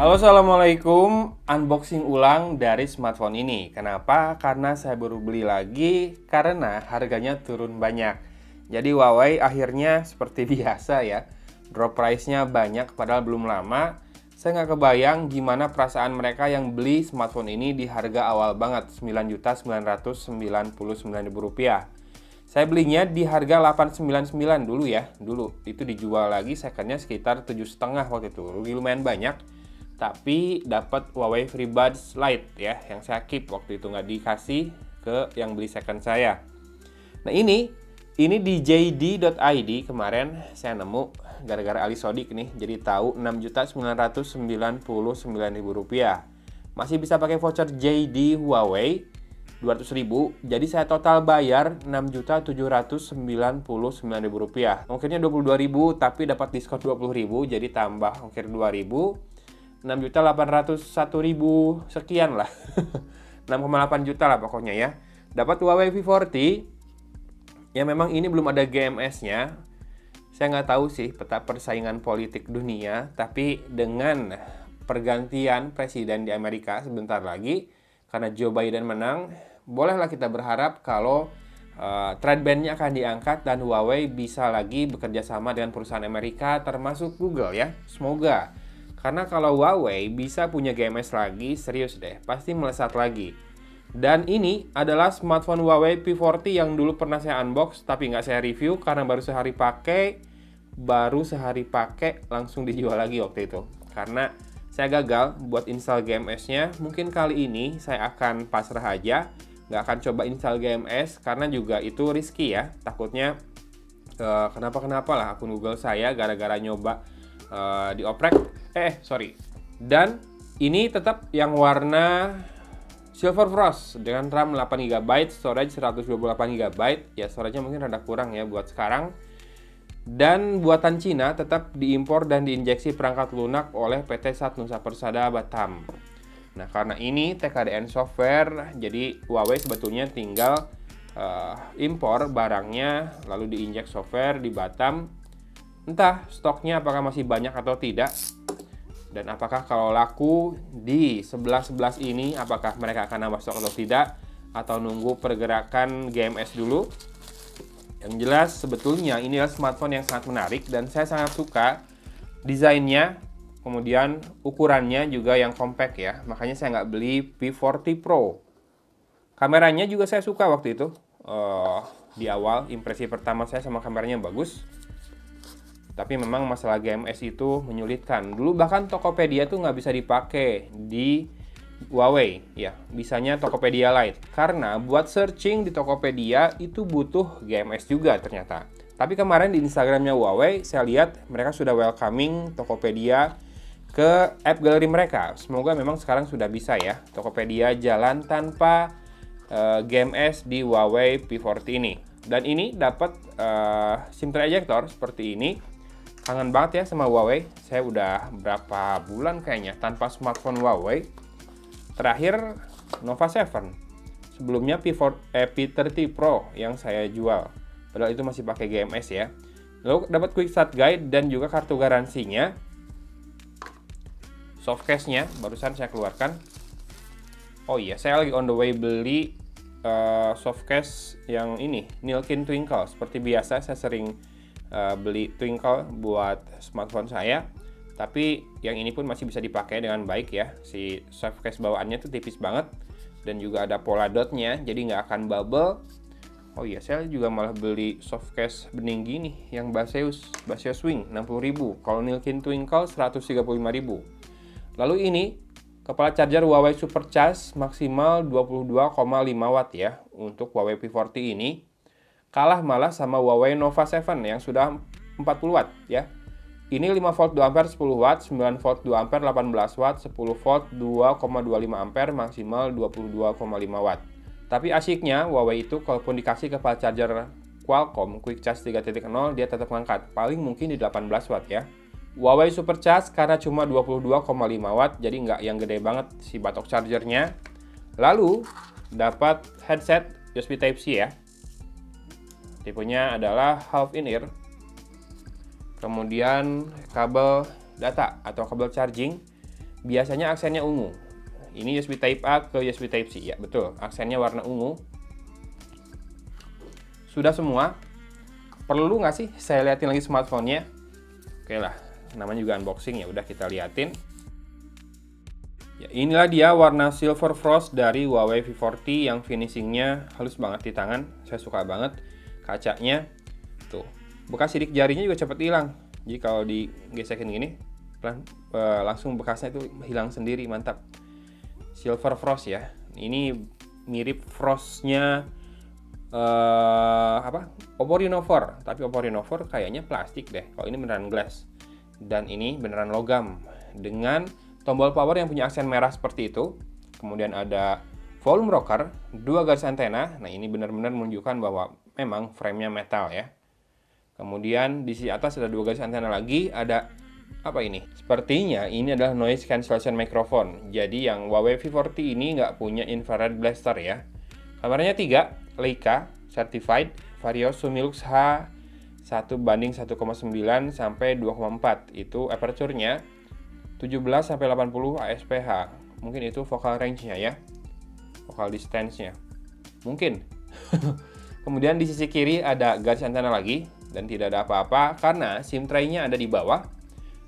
Halo, assalamualaikum. Unboxing ulang dari smartphone ini. Kenapa? Karena saya baru beli lagi karena harganya turun banyak. Jadi Huawei akhirnya seperti biasa ya, drop price-nya banyak padahal belum lama. Saya nggak kebayang gimana perasaan mereka yang beli smartphone ini di harga awal banget, Rp9.999.000. Saya belinya di harga 899 dulu ya. Dulu itu dijual lagi secondnya sekitar 7,5 waktu itu. Rugi lumayan banyak. Tapi dapat Huawei FreeBuds Lite ya, yang saya keep waktu itu, nggak dikasih ke yang beli second saya. Nah ini di JD.id kemarin saya nemu gara-gara Ali Sodik nih, jadi tahu Rp6.999.000. Masih bisa pakai voucher JD Huawei 200.000, jadi saya total bayar Rp6.799.000. Ongkirnya 22.000 tapi dapat diskon 20.000, jadi tambah ongkir 2.000. 6.801.000 sekian lah. 6,8 juta lah pokoknya ya. Dapat Huawei P40. Ya memang ini belum ada GMS-nya. Saya nggak tahu sih peta persaingan politik dunia, tapi dengan pergantian presiden di Amerika sebentar lagi, karena Joe Biden menang, bolehlah kita berharap kalau trade ban-nya akan diangkat dan Huawei bisa lagi bekerja sama dengan perusahaan Amerika termasuk Google ya. Semoga. Karena kalau Huawei bisa punya GMS lagi, serius deh, pasti melesat lagi. Dan ini adalah smartphone Huawei P40 yang dulu pernah saya unbox, tapi nggak saya review karena baru sehari pakai langsung dijual lagi waktu itu. Karena saya gagal buat install GMS-nya, mungkin kali ini saya akan pasrah aja, nggak akan coba install GMS karena juga itu risky ya. Takutnya kenapa-kenapa lah akun Google saya gara-gara nyoba dioprek. Dan ini tetap yang warna Silver Frost dengan RAM 8GB, storage 128GB. Ya, storage-nya mungkin rada kurang ya buat sekarang. Dan buatan Cina tetap diimpor dan diinjeksi perangkat lunak oleh PT Sat Nusa Persada Batam. Nah, karena ini TKDN software, jadi Huawei sebetulnya tinggal impor barangnya lalu diinjek software di Batam. Entah stoknya apakah masih banyak atau tidak. Dan apakah kalau laku di 11.11 ini, apakah mereka akan nambah stok atau tidak? Atau nunggu pergerakan GMS dulu? Yang jelas sebetulnya ini adalah smartphone yang sangat menarik dan saya sangat suka desainnya. Kemudian ukurannya juga yang compact ya. Makanya saya nggak beli P40 Pro. Kameranya juga saya suka waktu itu. Di awal, impresi pertama saya sama kameranya bagus. Tapi memang masalah GMS itu menyulitkan. Dulu bahkan Tokopedia tuh nggak bisa dipakai di Huawei. Ya, bisanya Tokopedia Lite. Karena buat searching di Tokopedia itu butuh GMS juga ternyata. Tapi kemarin di Instagramnya Huawei, saya lihat mereka sudah welcoming Tokopedia ke app galeri mereka. Semoga memang sekarang sudah bisa ya Tokopedia jalan tanpa GMS di Huawei P40 ini. Dan ini dapat SIM tray ejector seperti ini. Kangen banget ya sama Huawei. Saya udah berapa bulan kayaknya tanpa smartphone Huawei. Terakhir Nova 7. Sebelumnya P30 Pro yang saya jual. Padahal itu masih pakai GMS ya. Lalu dapat quick start guide dan juga kartu garansinya. Softcase-nya barusan saya keluarkan. Oh iya, saya lagi on the way beli softcase yang ini, Nilkin Twinkle. Seperti biasa saya sering beli Twinkle buat smartphone saya, tapi yang ini pun masih bisa dipakai dengan baik ya. Si softcase bawaannya tuh tipis banget dan juga ada pola dotnya, jadi nggak akan bubble. Oh iya, saya juga malah beli softcase bening gini yang Baseus Wing 60.000. Kalau Nilkin Twinkle 135.000. Lalu ini kepala charger Huawei Supercharge maksimal 22,5 watt ya untuk Huawei P40 ini. Kalah malah sama Huawei Nova 7 yang sudah 40 watt ya. Ini 5 volt 2 ampere 10 watt, 9 volt 2 ampere 18 watt, 10 volt 2,25 ampere maksimal 22,5 watt. Tapi asyiknya Huawei itu kalaupun dikasih kepala charger Qualcomm Quick Charge 3.0 dia tetap ngangkat, paling mungkin di 18 watt ya. Huawei Supercharge karena cuma 22,5 watt jadi nggak yang gede banget si batok chargernya. Lalu dapat headset USB Type-C ya. Tipenya adalah half in ear. Kemudian kabel data atau kabel charging biasanya aksennya ungu. Ini USB Type A ke USB Type C, ya betul, aksennya warna ungu. Sudah semua. Perlu nggak sih saya liatin lagi smartphone-nya? Oke lah, namanya juga unboxing, ya udah kita liatin. Ya, inilah dia warna Silver Frost dari Huawei V40 yang finishingnya halus banget di tangan. Saya suka banget kacanya. Tuh, bekas sidik jarinya juga cepet hilang. Jadi kalau digesekin gini, langsung bekasnya itu hilang sendiri, mantap. Silver Frost ya. Ini mirip Frostnya Oppo Reno 4, tapi Oppo Reno 4 kayaknya plastik deh. Kalau ini beneran glass, dan ini beneran logam dengan tombol power yang punya aksen merah seperti itu. Kemudian ada volume rocker, 2 garis antena. Nah, ini benar-benar menunjukkan bahwa memang frame-nya metal ya. Kemudian di sisi atas ada 2 garis antena lagi. Ada apa ini? Sepertinya ini adalah noise cancellation microphone. Jadi yang Huawei V40 ini nggak punya infrared blaster ya. Kameranya 3, Leica Certified Vario Sumilux H 1:1,9 sampai 2,4. Itu aperture-nya 17 sampai 80 ASPH. Mungkin itu focal range-nya ya. Focal distance-nya. Mungkin. Kemudian di sisi kiri ada garis antena lagi dan tidak ada apa-apa karena SIM tray-nya ada di bawah.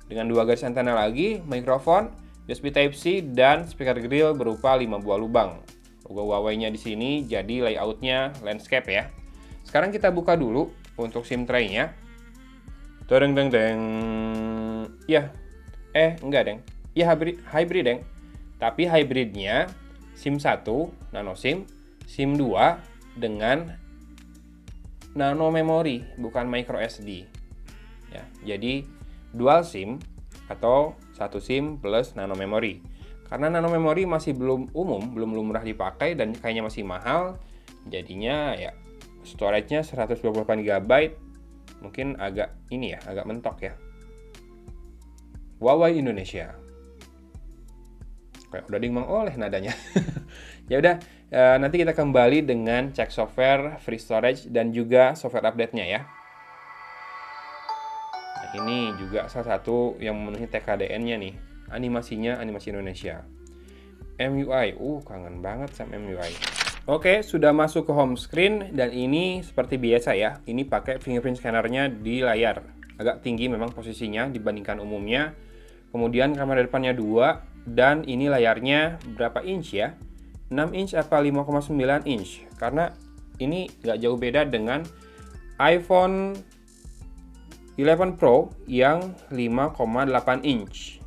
Dengan 2 garis antena lagi, mikrofon, USB Type-C dan speaker grill berupa 5 buah lubang. Logo Huawei-nya di sini, jadi layout-nya landscape ya. Sekarang kita buka dulu untuk SIM tray-nya. Tadang deng deng. Ya. Enggak, Deng. Ya hybrid, Deng. Tapi hybridnya SIM 1 nano SIM, SIM 2 dengan nano memory, bukan micro SD. Ya, jadi dual SIM atau satu SIM plus nano memory. Karena nano memory masih belum umum, belum lumrah dipakai dan kayaknya masih mahal, jadinya ya storage-nya 128 GB. Mungkin agak ini ya, agak mentok ya. Huawei Indonesia. Kayak udah dimang oleh nadanya. Ya udah, nanti kita kembali dengan cek software, free storage dan juga software update-nya ya. Nah, ini juga salah satu yang memenuhi TKDN-nya nih. Animasinya animasi Indonesia. MUI, kangen banget sama MUI. Oke, sudah masuk ke home screen dan ini seperti biasa ya. Ini pakai fingerprint scanner-nya di layar. Agak tinggi memang posisinya dibandingkan umumnya. Kemudian kamera depannya 2 dan ini layarnya berapa inch ya? 6 inch apa 5,9 inch? Karena ini nggak jauh beda dengan iPhone 11 Pro yang 5,8 inch.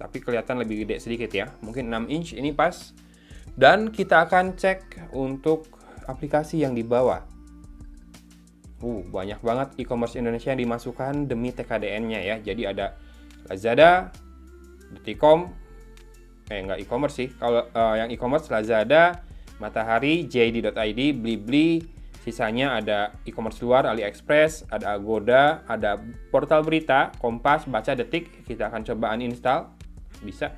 Tapi kelihatan lebih gede sedikit ya. Mungkin 6 inch ini pas. Dan kita akan cek untuk aplikasi yang di bawah. Banyak banget e-commerce Indonesia yang dimasukkan demi TKDN-nya ya. Jadi ada Lazada, Deticom, nggak e-commerce sih. Kalau yang e-commerce Lazada, Matahari, JD.id, Blibli. Sisanya ada e-commerce luar, AliExpress, ada Agoda, ada portal berita, Kompas, Baca, Detik. Kita akan coba uninstall. Bisa.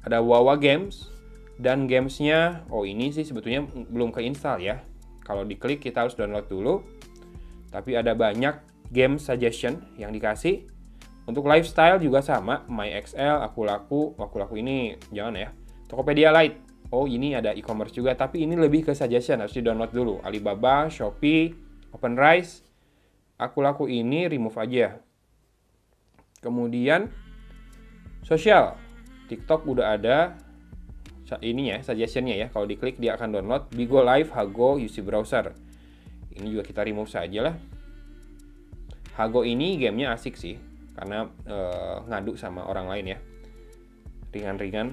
Ada Wawa Games. Dan gamesnya, ini sih sebetulnya belum keinstall ya. Kalau diklik kita harus download dulu. Tapi ada banyak game suggestion yang dikasih. Untuk lifestyle juga sama, MyXL, Akulaku ini jangan ya. Tokopedia Lite. Ini ada e-commerce juga, tapi ini lebih ke suggestion, harus di-download dulu. Alibaba, Shopee, OpenRice. Akulaku ini remove aja. Kemudian sosial. TikTok udah ada ini ya, suggestion-nya ya. Kalau diklik dia akan download. Bigo Live, Hago, UC Browser. Ini juga kita remove saja lah. Hago ini gamenya asik sih, karena ngadu sama orang lain ya. Ringan-ringan.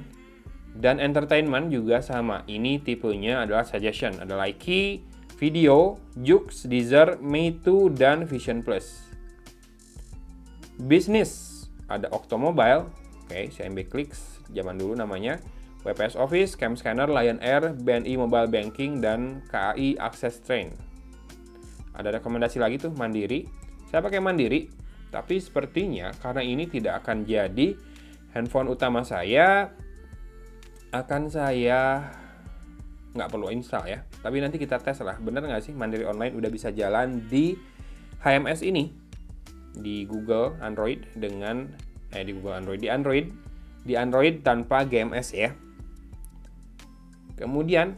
Dan entertainment juga sama. Ini tipenya adalah suggestion. Ada Likee, Video, Joox, Deezer, Meitu, dan Vision Plus. Bisnis. Ada Octomobile. CMB Clicks. Zaman dulu namanya. WPS Office, Cam Scanner, Lion Air, BNI Mobile Banking, dan KAI Access Train. Ada rekomendasi lagi tuh, Mandiri. Saya pakai Mandiri, tapi sepertinya karena ini tidak akan jadi handphone utama saya, akan saya nggak perlu install ya. Tapi nanti kita tes lah, bener nggak sih Mandiri Online udah bisa jalan di HMS ini, di Google Android dengan di Android di Android tanpa GMS ya. Kemudian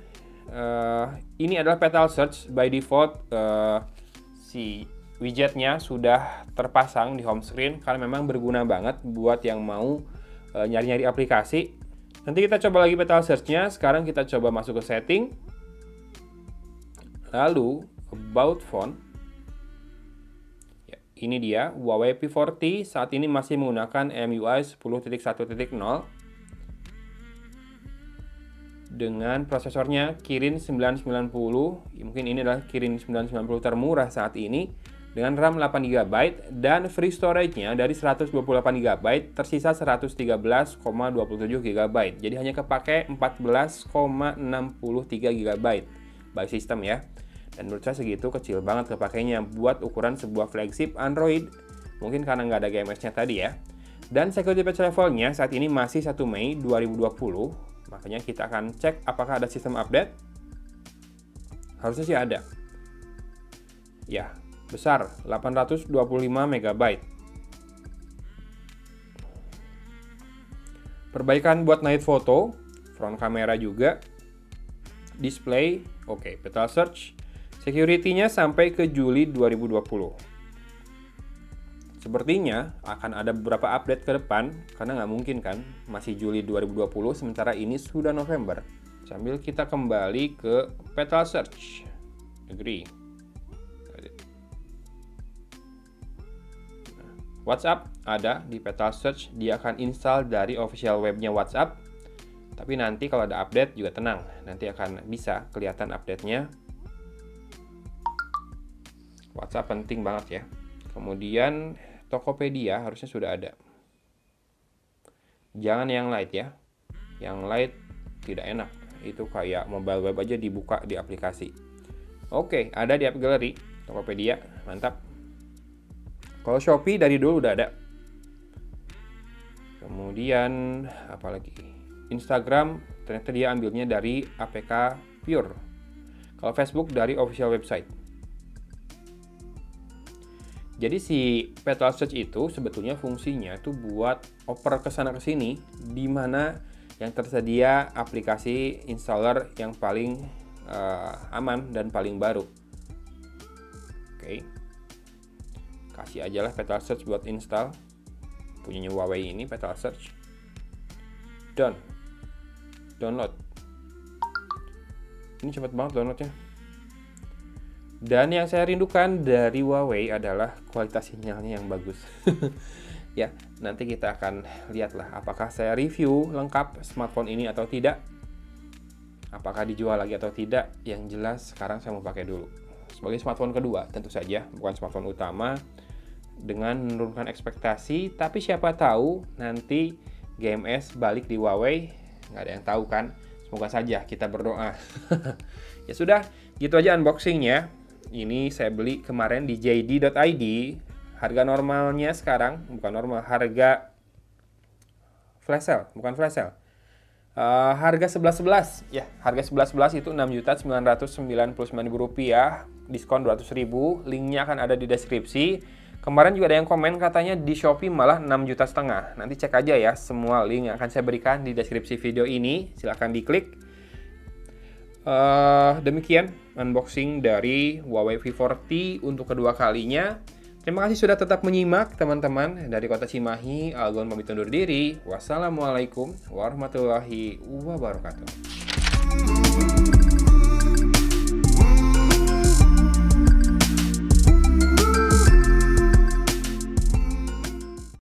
ini adalah Petal Search by default. Si widgetnya sudah terpasang di home screen karena memang berguna banget buat yang mau nyari-nyari aplikasi. Nanti kita coba lagi Petal Search-nya. Sekarang kita coba masuk ke setting, lalu about phone. Ya, ini dia Huawei P40. Saat ini masih menggunakan MIUI 10.1.0 dengan prosesornya Kirin 990. Mungkin ini adalah Kirin 990 termurah saat ini, dengan RAM 8GB dan free storage-nya dari 128GB tersisa 113,27GB. Jadi hanya kepake 14,63GB by system ya. Dan menurut saya segitu kecil banget kepakainya buat ukuran sebuah flagship Android. Mungkin karena nggak ada GMS-nya tadi ya. Dan security patch levelnya saat ini masih 1 Mei 2020. Makanya kita akan cek apakah ada sistem update. Harusnya sih ada. Ya, besar 825 MB. Perbaikan buat night photo, front kamera juga, display, oke, Petal Search, security-nya sampai ke Juli 2020. Sepertinya akan ada beberapa update ke depan, karena nggak mungkin kan, masih Juli 2020, sementara ini sudah November. Sambil kita kembali ke Petal Search, agree. WhatsApp ada di Petal Search, dia akan install dari official webnya WhatsApp. Tapi nanti kalau ada update juga tenang, nanti akan bisa kelihatan update-nya. WhatsApp penting banget ya. Kemudian Tokopedia harusnya sudah ada. Jangan yang Lite ya. Yang Lite tidak enak. Itu kayak mobile web aja dibuka di aplikasi. Oke, ada di App Gallery Tokopedia, mantap. Kalau Shopee dari dulu udah ada. Kemudian apalagi? Instagram ternyata dia ambilnya dari APK Pure. Kalau Facebook dari official website. Jadi si Petal Search itu sebetulnya fungsinya itu buat oper kesana kesini, di mana yang tersedia aplikasi installer yang paling aman dan paling baru. Oke. Kasih aja lah Petal Search buat install. Punyanya Huawei ini Petal Search. Download. Ini cepat banget downloadnya. Dan yang saya rindukan dari Huawei adalah kualitas sinyalnya yang bagus. Ya, nanti kita akan lihatlah apakah saya review lengkap smartphone ini atau tidak. Apakah dijual lagi atau tidak. Yang jelas sekarang saya mau pakai dulu. Sebagai smartphone kedua tentu saja, bukan smartphone utama. Dengan menurunkan ekspektasi, tapi siapa tahu nanti GMS balik di Huawei, nggak ada yang tahu kan. Semoga saja, kita berdoa. Ya sudah, gitu aja unboxingnya. Ini saya beli kemarin di JD.id. Harga normalnya sekarang, bukan normal, harga flash sale, bukan flash sale. Harga 11.11, ya harga 11.11 itu Rp6.999.000, diskon 200.000. Linknya akan ada di deskripsi. Kemarin juga ada yang komen katanya di Shopee malah 6,5 juta. Nanti cek aja ya semua link yang akan saya berikan di deskripsi video ini. Silahkan diklik. Demikian unboxing dari Huawei P40 untuk kedua kalinya. Terima kasih sudah tetap menyimak teman-teman. Dari Kota Cimahi, Algon pamit undur diri. Wassalamualaikum warahmatullahi wabarakatuh.